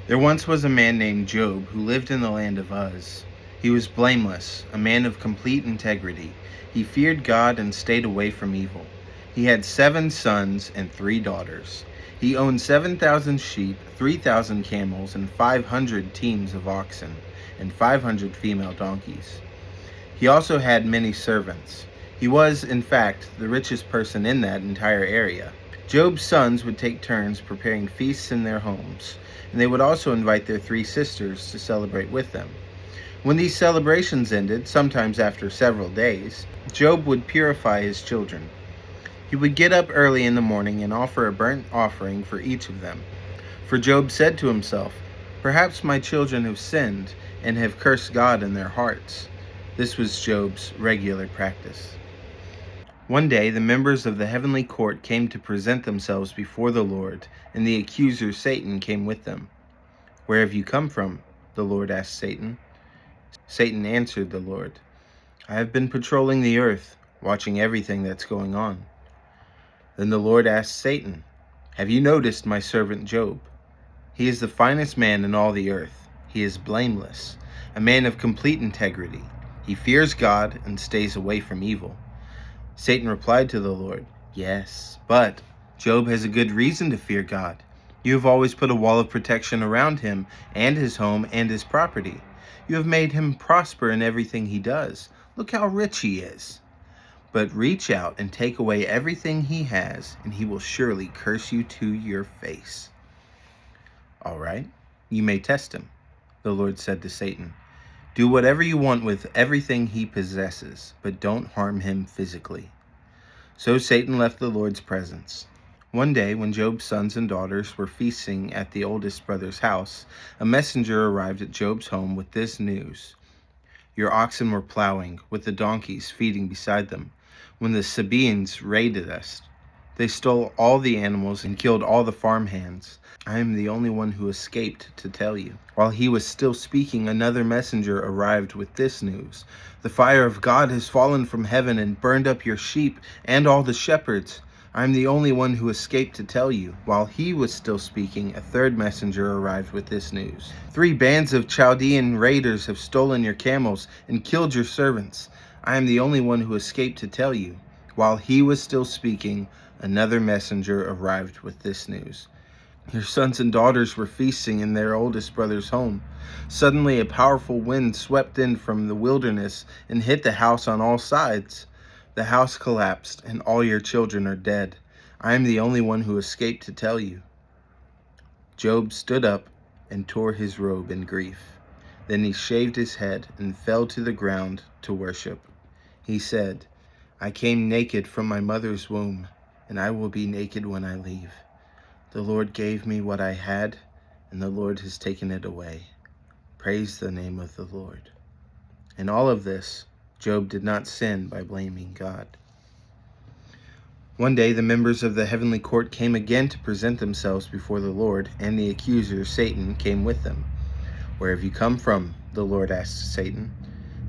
There once was a man named Job who lived in the land of Uz. He was blameless, a man of complete integrity. He feared God and stayed away from evil. He had 7 sons and 3 daughters. He owned 7,000 sheep, 3,000 camels, and 500 teams of oxen, and 500 female donkeys. He also had many servants. He was, in fact, the richest person in that entire area. Job's sons would take turns preparing feasts in their homes, and they would also invite their 3 sisters to celebrate with them. When these celebrations ended, sometimes after several days, Job would purify his children. He would get up early in the morning and offer a burnt offering for each of them. For Job said to himself, "Perhaps my children have sinned and have cursed God in their hearts." This was Job's regular practice. One day the members of the heavenly court came to present themselves before the Lord, and the accuser Satan came with them. "Where have you come from?" the Lord asked Satan. Satan answered the Lord, "I have been patrolling the earth, watching everything that's going on." Then the Lord asked Satan, "Have you noticed my servant Job? He is the finest man in all the earth. He is blameless, a man of complete integrity. He fears God and stays away from evil." Satan replied to the Lord, "Yes, but Job has a good reason to fear God. You have always put a wall of protection around him and his home and his property. You have made him prosper in everything he does. Look how rich he is. But reach out and take away everything he has, and he will surely curse you to your face." "All right, you may test him," the Lord said to Satan. "Do whatever you want with everything he possesses, but don't harm him physically." So Satan left the Lord's presence. One day, when Job's sons and daughters were feasting at the oldest brother's house, a messenger arrived at Job's home with this news: "Your oxen were plowing, with the donkeys feeding beside them, when the Sabaeans raided us. They stole all the animals and killed all the farm hands. I am the only one who escaped to tell you." While he was still speaking, another messenger arrived with this news: "The fire of God has fallen from heaven and burned up your sheep and all the shepherds. I am the only one who escaped to tell you." While he was still speaking, a third messenger arrived with this news: "3 bands of Chaldean raiders have stolen your camels and killed your servants. I am the only one who escaped to tell you." While he was still speaking, another messenger arrived with this news: "Your sons and daughters were feasting in their oldest brother's home. Suddenly a powerful wind swept in from the wilderness and hit the house on all sides. The house collapsed, and all your children are dead. I am the only one who escaped to tell you." Job stood up and tore his robe in grief. Then he shaved his head and fell to the ground to worship. He said, "I came naked from my mother's womb, and I will be naked when I leave. The Lord gave me what I had, and the Lord has taken it away. Praise the name of the Lord." In all of this, Job did not sin by blaming God. One day the members of the heavenly court came again to present themselves before the Lord, and the accuser, Satan, came with them. "Where have you come from?" the Lord asked Satan.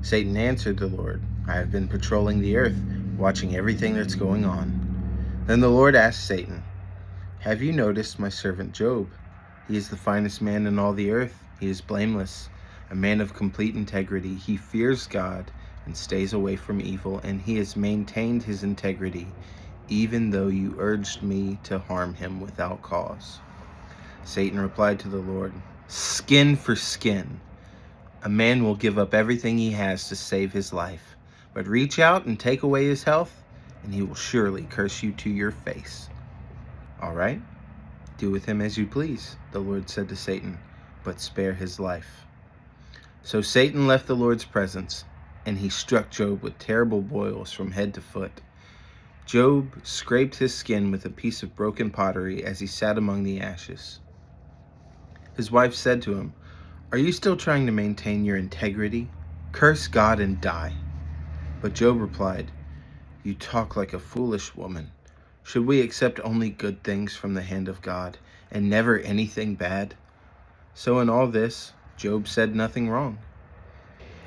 Satan answered the Lord, "I have been patrolling the earth, watching everything that's going on." Then the Lord asked Satan, "Have you noticed my servant Job? He is the finest man in all the earth. He is blameless, a man of complete integrity. He fears God and stays away from evil, and he has maintained his integrity, even though you urged me to harm him without cause." Satan replied to the Lord, "Skin for skin. A man will give up everything he has to save his life, but reach out and take away his health, and he will surely curse you to your face." "All right, do with him as you please," the Lord said to Satan, "but spare his life." So Satan left the Lord's presence, and he struck Job with terrible boils from head to foot. Job scraped his skin with a piece of broken pottery as he sat among the ashes. His wife said to him, "Are you still trying to maintain your integrity? Curse God and die." But Job replied, "You talk like a foolish woman. Should we accept only good things from the hand of God, and never anything bad?" So in all this, Job said nothing wrong.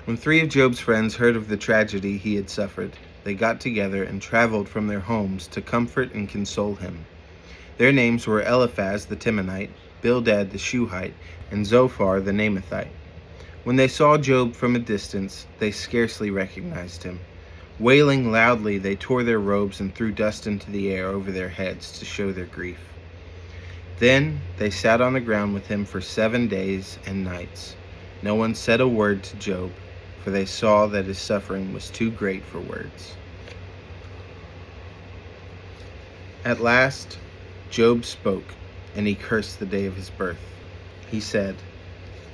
When 3 of Job's friends heard of the tragedy he had suffered, they got together and traveled from their homes to comfort and console him. Their names were Eliphaz the Temanite, Bildad the Shuhite, and Zophar the Naamathite. When they saw Job from a distance, they scarcely recognized him. Wailing loudly, they tore their robes and threw dust into the air over their heads to show their grief. Then they sat on the ground with him for 7 days and nights. No one said a word to Job, for they saw that his suffering was too great for words. At last, Job spoke, and he cursed the day of his birth. He said,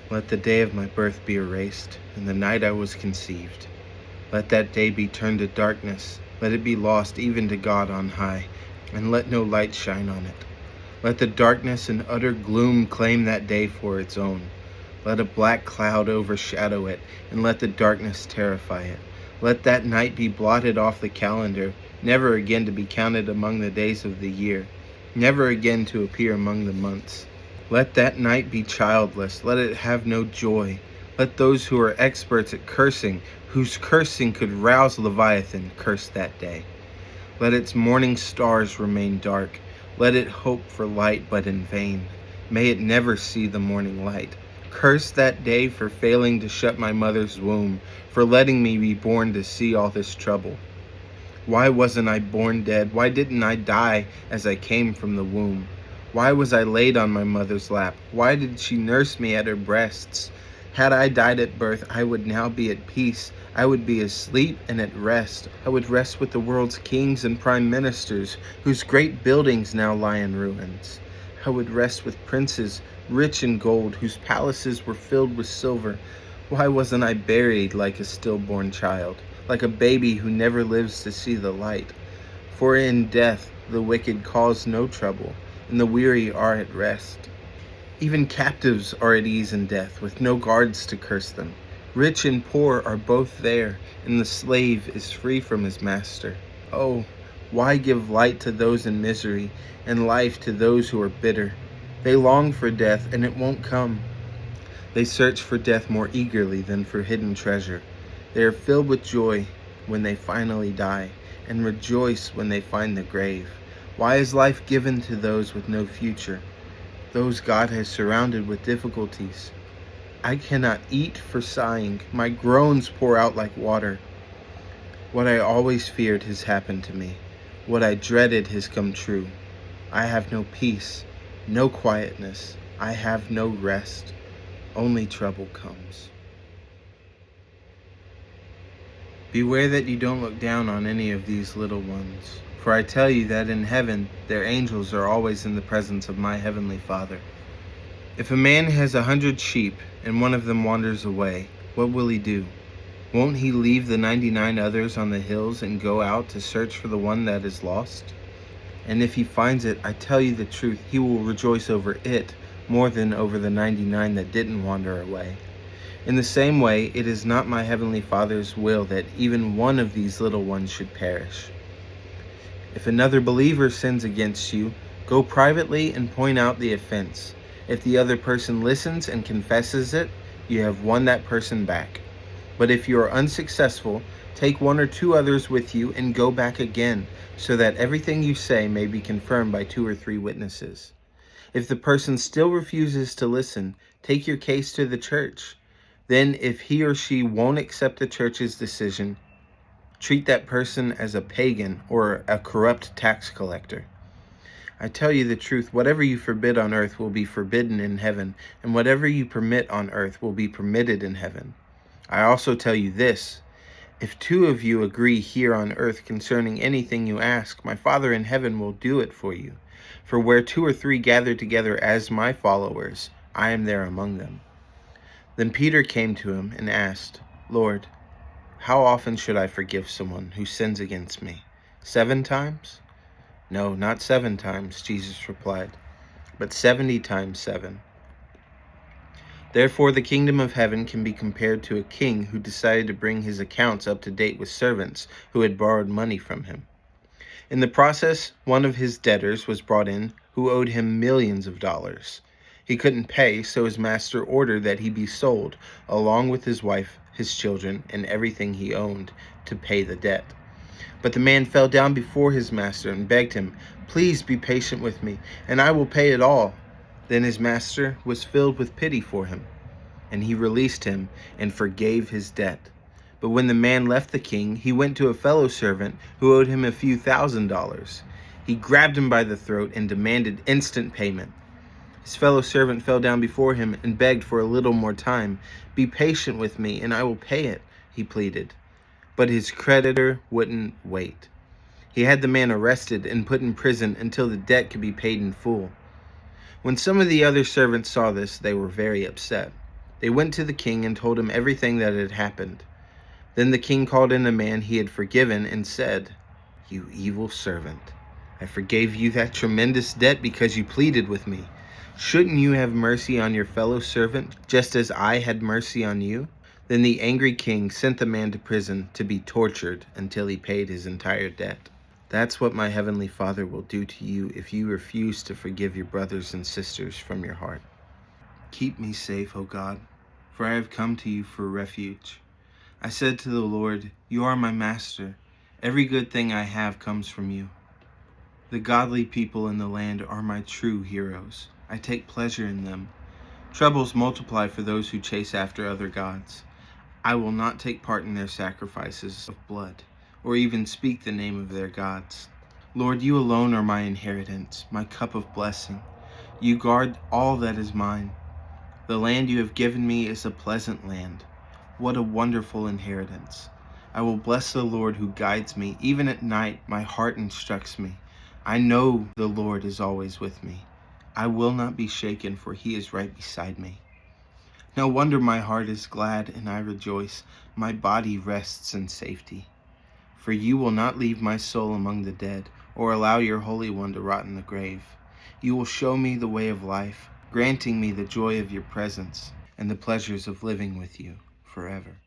"Let the day of my birth be erased, and the night I was conceived. Let that day be turned to darkness, let it be lost even to God on high, and let no light shine on it. Let the darkness and utter gloom claim that day for its own. Let a black cloud overshadow it, and let the darkness terrify it. Let that night be blotted off the calendar, never again to be counted among the days of the year, never again to appear among the months. Let that night be childless, let it have no joy. Let those who are experts at cursing, whose cursing could rouse Leviathan, curse that day. Let its morning stars remain dark. Let it hope for light, but in vain. May it never see the morning light. Curse that day for failing to shut my mother's womb, for letting me be born to see all this trouble. Why wasn't I born dead? Why didn't I die as I came from the womb? Why was I laid on my mother's lap? Why did she nurse me at her breasts? Had I died at birth, I would now be at peace. I would be asleep and at rest. I would rest with the world's kings and prime ministers, whose great buildings now lie in ruins. I would rest with princes, rich in gold, whose palaces were filled with silver. Why wasn't I buried like a stillborn child, like a baby who never lives to see the light? For in death the wicked cause no trouble, and the weary are at rest. Even captives are at ease in death, with no guards to curse them. Rich and poor are both there, and the slave is free from his master. Oh, why give light to those in misery, and life to those who are bitter? They long for death, and it won't come. They search for death more eagerly than for hidden treasure. They are filled with joy when they finally die, and rejoice when they find the grave. Why is life given to those with no future, those God has surrounded with difficulties? I cannot eat for sighing. My groans pour out like water. What I always feared has happened to me. What I dreaded has come true. I have no peace, no quietness. I have no rest. Only trouble comes. Beware that you don't look down on any of these little ones, for I tell you that in heaven their angels are always in the presence of my heavenly Father. If a man has 100 sheep and one of them wanders away, what will he do? Won't he leave the 99 others on the hills and go out to search for the one that is lost? And if he finds it, I tell you the truth, he will rejoice over it more than over the 99 that didn't wander away. In the same way, it is not my heavenly Father's will that even one of these little ones should perish. If another believer sins against you, go privately and point out the offense. If the other person listens and confesses it, you have won that person back. But if you are unsuccessful, take 1 or 2 others with you and go back again, so that everything you say may be confirmed by 2 or 3 witnesses. If the person still refuses to listen, take your case to the church. Then, if he or she won't accept the church's decision, treat that person as a pagan or a corrupt tax collector. I tell you the truth, whatever you forbid on earth will be forbidden in heaven, and whatever you permit on earth will be permitted in heaven. I also tell you this, if 2 of you agree here on earth concerning anything you ask, my Father in heaven will do it for you. For where 2 or 3 gather together as my followers, I am there among them. Then Peter came to him and asked, Lord, how often should I forgive someone who sins against me? 7 times? No, not 7 times, Jesus replied, but 70 times 7. Therefore, the kingdom of heaven can be compared to a king who decided to bring his accounts up to date with servants who had borrowed money from him. In the process, one of his debtors was brought in who owed him millions of dollars. He couldn't pay, so his master ordered that he be sold, along with his wife, his children, and everything he owned, to pay the debt. But the man fell down before his master and begged him, "Please be patient with me, and I will pay it all." Then his master was filled with pity for him, and he released him and forgave his debt. But when the man left the king, he went to a fellow servant who owed him a few $1,000s. He grabbed him by the throat and demanded instant payment. His fellow servant fell down before him and begged for a little more time. "Be patient with me, and I will pay it," he pleaded. But his creditor wouldn't wait. He had the man arrested and put in prison until the debt could be paid in full. When some of the other servants saw this, they were very upset. They went to the king and told him everything that had happened. Then the king called in the man he had forgiven and said, "You evil servant, I forgave you that tremendous debt because you pleaded with me. Shouldn't you have mercy on your fellow servant, just as I had mercy on you?" Then the angry king sent the man to prison to be tortured until he paid his entire debt. That's what my heavenly Father will do to you if you refuse to forgive your brothers and sisters from your heart. Keep me safe, O God, for I have come to you for refuge. I said to the Lord, "You are my master. Every good thing I have comes from you." The godly people in the land are my true heroes. I take pleasure in them. Troubles multiply for those who chase after other gods. I will not take part in their sacrifices of blood, or even speak the name of their gods. Lord, you alone are my inheritance, my cup of blessing. You guard all that is mine. The land you have given me is a pleasant land. What a wonderful inheritance. I will bless the Lord who guides me. Even at night, my heart instructs me. I know the Lord is always with me. I will not be shaken, for he is right beside me. No wonder my heart is glad and I rejoice. My body rests in safety. For you will not leave my soul among the dead, or allow your Holy One to rot in the grave. You will show me the way of life, granting me the joy of your presence and the pleasures of living with you forever.